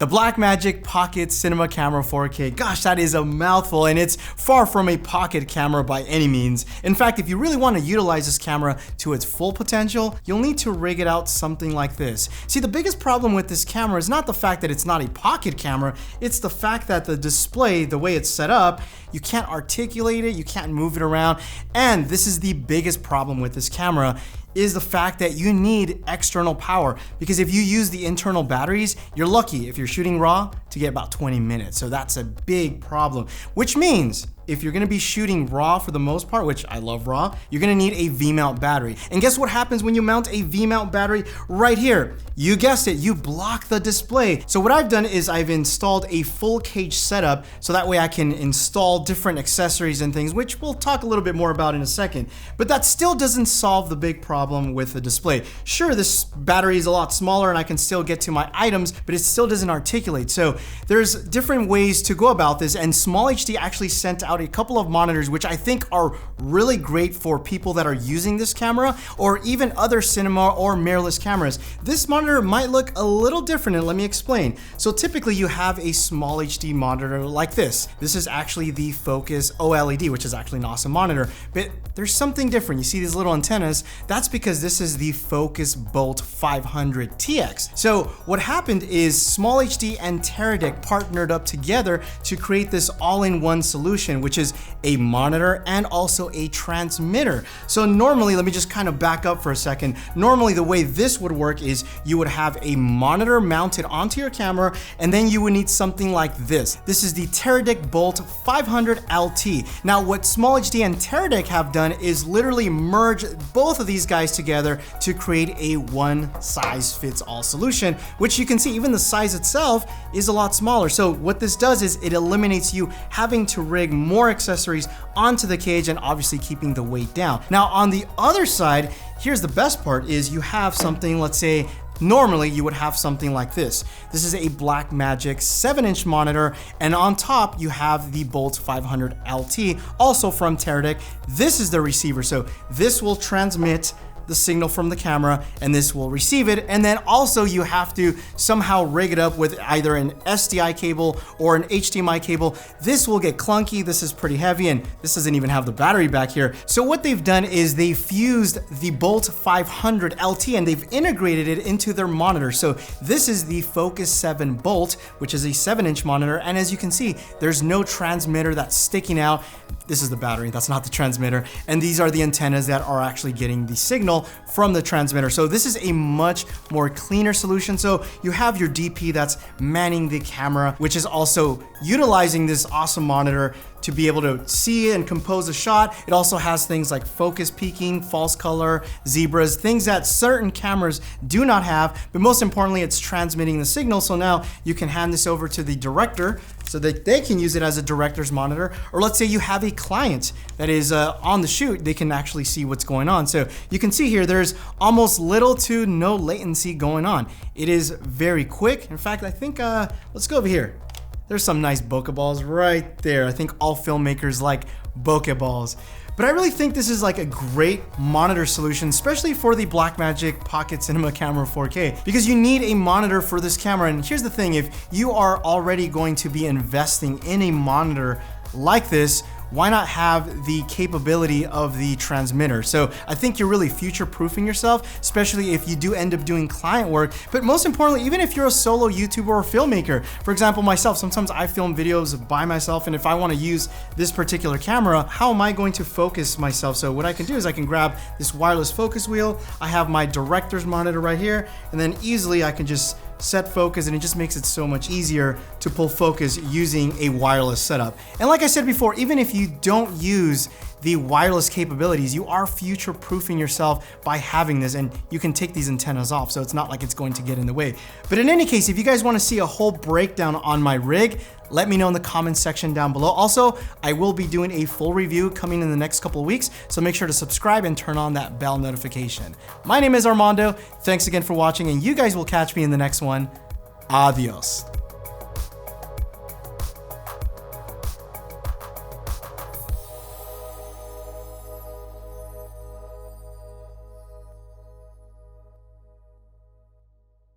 The Blackmagic Pocket Cinema Camera 4K. Gosh, that is a mouthful, and it's far from a pocket camera by any means. In fact, if you really want to utilize this camera to its full potential, you'll need to rig it out something like this. See, the biggest problem with this camera is not the fact that it's not a pocket camera, it's the fact that the display, the way it's set up, you can't articulate it, you can't move it around, and this is the biggest problem with this camera, is the fact that you need external power, because if you use the internal batteries, you're lucky if you're shooting RAW to get about 20 minutes. So that's a big problem, which means if you're gonna be shooting RAW for the most part, which I love RAW, you're gonna need a V-mount battery. And guess what happens when you mount a V-mount battery? Right here, you guessed it, you block the display. So what I've done is I've installed a full cage setup, so that way I can install different accessories and things, which we'll talk a little bit more about in a second. But that still doesn't solve the big problem with the display. Sure, this battery is a lot smaller and I can still get to my items, but it still doesn't articulate. So there's different ways to go about this, and SmallHD actually sent out a couple of monitors which I think are really great for people that are using this camera, or even other cinema or mirrorless cameras. This monitor might look a little different, and let me explain. So typically you have a SmallHD monitor like this. This is actually the Focus OLED, which is actually an awesome monitor, but there's something different. You see these little antennas? That's because this is the Focus Bolt 500 TX. So what happened is SmallHD and Teradek partnered up together to create this all-in-one solution, which is a monitor and also a transmitter. So normally, let me just kind of back up for a second. Normally the way this would work is you would have a monitor mounted onto your camera, and then you would need something like this. This is the Teradek Bolt 500 LT. Now what SmallHD and Teradek have done is literally merge both of these guys together to create a one-size-fits-all solution, which you can see even the size itself is a lot smaller. So what this does is it eliminates you having to rig more accessories onto the cage and obviously keeping the weight down. Now on the other side, here's the best part, is you have something, let's say, normally you would have something like this. This is a Blackmagic 7-inch monitor, and on top you have the Bolt 500 LT, also from Teradek. This is the receiver, so this will transmit the signal from the camera and this will receive it, and then also you have to somehow rig it up with either an SDI cable or an HDMI cable. This will get clunky, this is pretty heavy, and this doesn't even have the battery back here. So what they've done is they fused the Bolt 500 LT and they've integrated it into their monitor. So this is the Focus 7 Bolt, which is a 7-inch monitor, and as you can see, there's no transmitter that's sticking out. This is the battery, that's not the transmitter, and these are the antennas that are actually getting the signal from the transmitter. So this is a much more cleaner solution. So you have your DP that's manning the camera, which is also utilizing this awesome monitor to be able to see and compose a shot. It also has things like focus peaking, false color, zebras, things that certain cameras do not have, but most importantly, it's transmitting the signal. So now you can hand this over to the director so that they can use it as a director's monitor, or let's say you have a client that is on the shoot, they can actually see what's going on. So you can see here, there's almost little to no latency going on. It is very quick. In fact, I think, let's go over here. There's some nice bokeh balls right there. I think all filmmakers like bokeh balls. But I really think this is like a great monitor solution, especially for the Blackmagic Pocket Cinema Camera 4K, because you need a monitor for this camera. And here's the thing, if you are already going to be investing in a monitor like this, why not have the capability of the transmitter? So I think you're really future-proofing yourself, especially if you do end up doing client work. But most importantly, even if you're a solo YouTuber or filmmaker, for example, myself, sometimes I film videos by myself, and if I want to use this particular camera, how am I going to focus myself? So what I can do is I can grab this wireless focus wheel, I have my director's monitor right here, and then easily I can just set focus, and it just makes it so much easier to pull focus using a wireless setup. And like I said before, even if you don't use the wireless capabilities, you are future-proofing yourself by having this, and you can take these antennas off, so it's not like it's going to get in the way. But in any case, if you guys want to see a whole breakdown on my rig, let me know in the comments section down below. Also, I will be doing a full review coming in the next couple of weeks, so make sure to subscribe and turn on that bell notification. My name is Armando. Thanks again for watching, and you guys will catch me in the next one. Adios.